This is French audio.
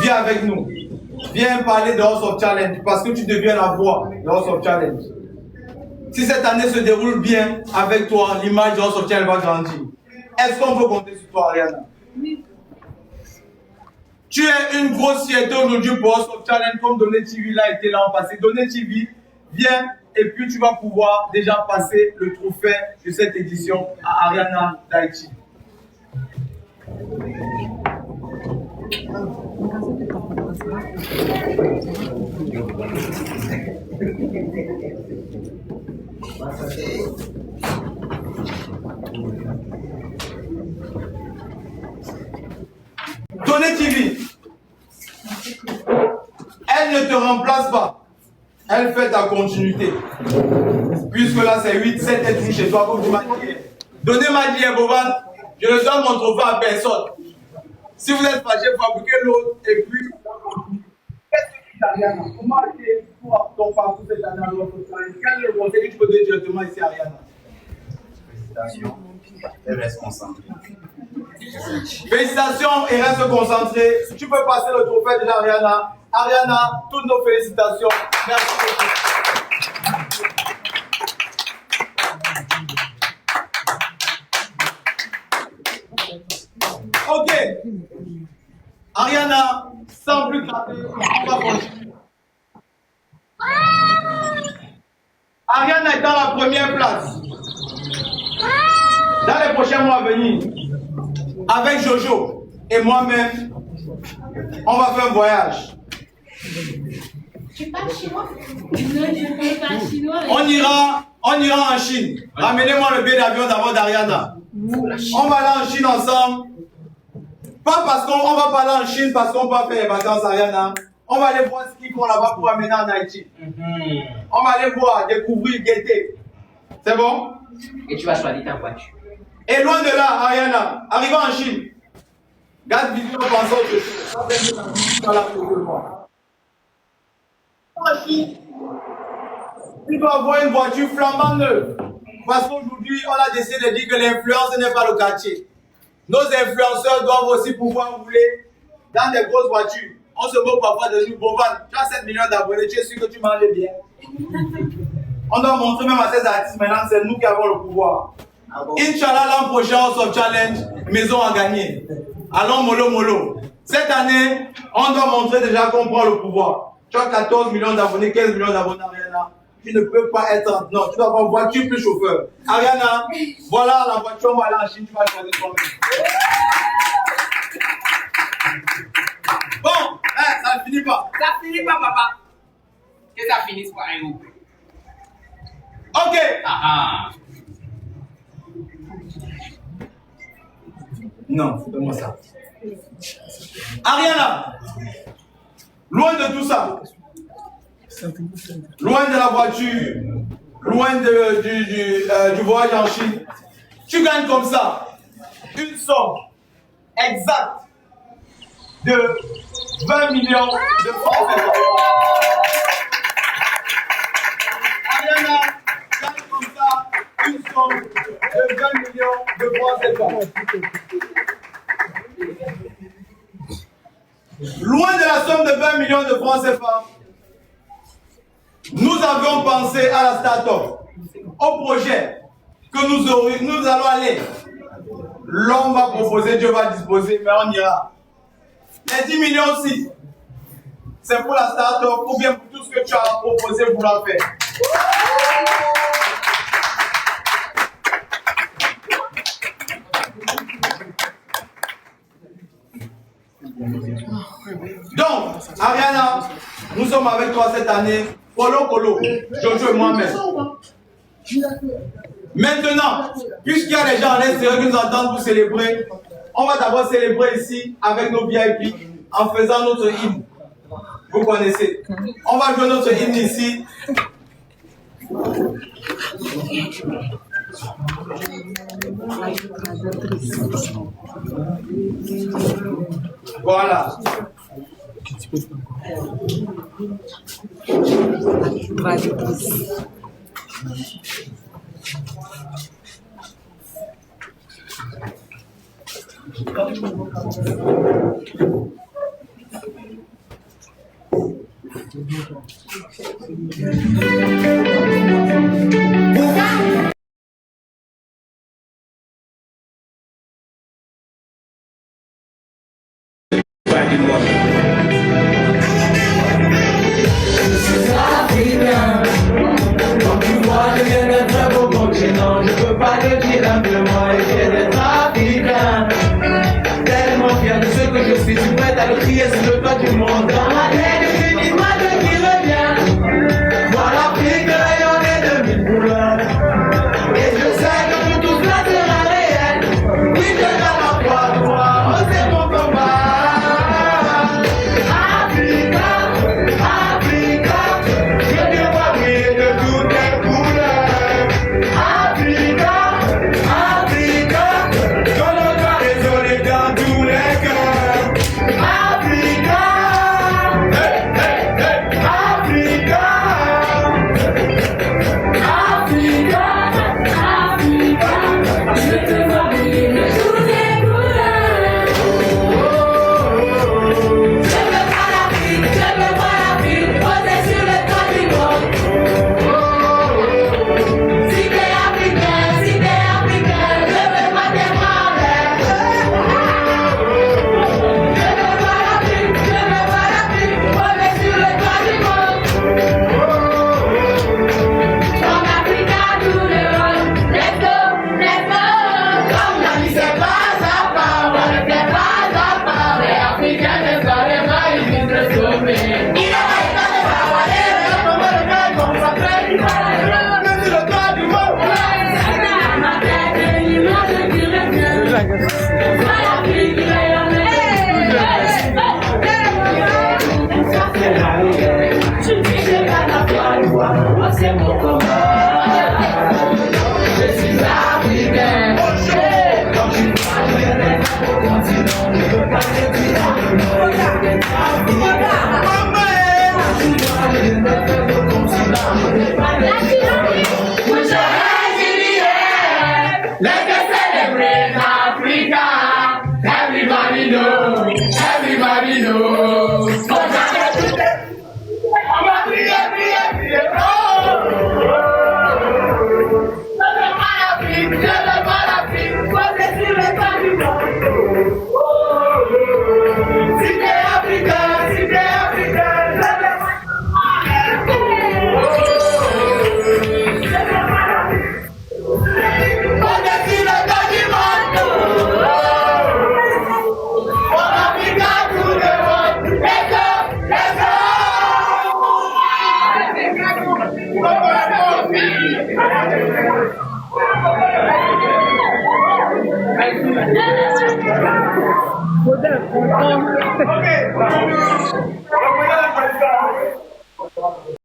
Viens avec nous. Viens parler de House of Challenge parce que tu deviens la voix de House of Challenge. Si cette année se déroule bien avec toi, l'image de House of Challenge va grandir. Est-ce qu'on peut compter sur toi, Ariana? Oui. Tu es une grosse fierté aujourd'hui pour House of Challenge comme Donné TV l'a été l'an passé. Donné TV, viens et puis tu vas pouvoir déjà passer le trophée de cette édition à Ariana d'Haïti. Donné TV, elle ne te remplace pas, elle fait ta continuité. Puisque là c'est 8, 7 et tout chez toi, comme tu m'as dit. Donnez ma dit, Boban, je ne donne mon trophée à personne. Si vous êtes fâché, vous fabriquez l'autre et puis. Qu'est-ce que tu dis, Ariana? Comment est-ce pour ton parcours cette année à l'autre? Quel est le conseil que tu peux donner directement ici, Ariana? Félicitations et reste concentré. Félicitations et reste concentré. Tu peux passer le trophée de Ariana. Ariana, toutes nos félicitations. Merci beaucoup. Ok. Ariana, sans plus tarder, on va continuer. Ariana est dans la première place. Dans les prochains mois à venir, avec Jojo et moi-même, on va faire un voyage. Tu parles chinois? Non, je parle pas chinois. On ira en Chine. Ramenez-moi le billet d'avion d'abord d'Ariana. On va aller en Chine ensemble. Pas parce qu'on va pas aller en Chine parce qu'on va faire les vacances Ariana. On va aller voir ce qu'ils font là-bas pour amener en Haïti. On va aller voir, découvrir, guetter. C'est bon? Et tu vas choisir ta voiture. Et loin de là, Ariana, arrivant en Chine, garde vidéo pensant autre chose. En Chine, tu dois avoir une voiture flambant neuve. Parce qu'aujourd'hui, on a décidé de dire que l'influence n'est pas le quartier. Nos influenceurs doivent aussi pouvoir rouler dans des grosses voitures. On se moque parfois de nous. Boban, tu as 7 millions d'abonnés, tu es sûr que tu manges bien. On doit montrer même à ces artistes maintenant, c'est nous qui avons le pouvoir. Inch'Allah, l'an prochain, House of Challenge, maison à gagner. Allons mollo mollo. Cette année, on doit montrer déjà qu'on prend le pouvoir. Tu as 14 millions d'abonnés, 15 millions d'abonnés, Ariana. Tu ne peux pas être. Non, tu dois avoir une voiture plus chauffeur. Ariana, voilà la voiture, on va aller en Chine, tu vas choisir toi-même. Bon, ça ne finit pas. Ça finit pas, papa. Que ça finisse par un ou. Ok. Non, donne-moi ça. Ariana, loin de tout ça, loin de la voiture, loin du voyage en Chine, tu gagnes comme ça une somme exacte de 20 millions de francs CFA. Ariana gagne comme ça une somme de 20 millions de francs CFA. Loin de la somme de 20 millions de francs CFA, nous avions pensé à la start-up, au projet que nous allons aller. L'homme va proposer, Dieu va disposer, mais on ira. Les 10 millions aussi, c'est pour la start-up ou bien pour tout ce que tu as proposé pour la faire. Donc, Ariana, nous sommes avec toi cette année. Colo, Jojo et moi-même. Maintenant, puisqu'il y a des gens à l'extérieur qui nous entendent pour célébrer, on va d'abord célébrer ici avec nos VIP en faisant notre hymne. Vous connaissez. On va jouer notre hymne ici. Voilà. Je peux pas le dire humblement et fier d'être africain. Tellement fier de ce que je suis prête à le crier sur le toit du monde. Dans ma tête, j'ai une image qui revient. Voir l'Afrique rayonner de mille couleurs. Et je sais que pour tout cela sera réel. Oui, je garde la foi, toi, oh, c'est mon combat. Africa, Africa, je te vois briller de toutes les couleurs. Africa, Africa, ton nom doit résonner dans tous les cœurs. Africa, hey, hey, hey, Africa, Africa, Africa, je te vois briller de toutes les couleurs. Je veux voir l'Afrique, je veux voir l'Afrique, posée sur le toit du monde. Si t'es africain, je veux voir tes bras en l'air. Je veux voir l'Afrique, posée sur le toit du monde. From Africa to the world, let's go, let's go. Comme la vie c'est pas à part, on ne fait pas à part. Les Africains ne sont les mains, ils disent le sommet. Il a pas de parler, on va le faire comme ça fait du mal. Même sur le toit du monde. Ma tête est l'image qui revient. Vois l'Afrique rayonner. Ça c'est la réalité. Je garde la foi, moi c'est mon combat. Je suis africain. Quand tu vois, je vais au continent. Je veux pas te dire humblement. Je vais être africain. Quand tu vois, je vais au continent. Je veux pas te dire humblement. Put your hands in the air. Let us celebrate Africa. Everybody know. Everybody knows. On va crier, crier, crier. Je veux pas l'Afrique, je veux pas l'Afrique, posée sur le toit du monde. Si t'es africain, je veux pas l'Afrique. Je veux pas l'Afrique, posée sur le toit du monde. From Africa to the world, let's go, let's go. Okay.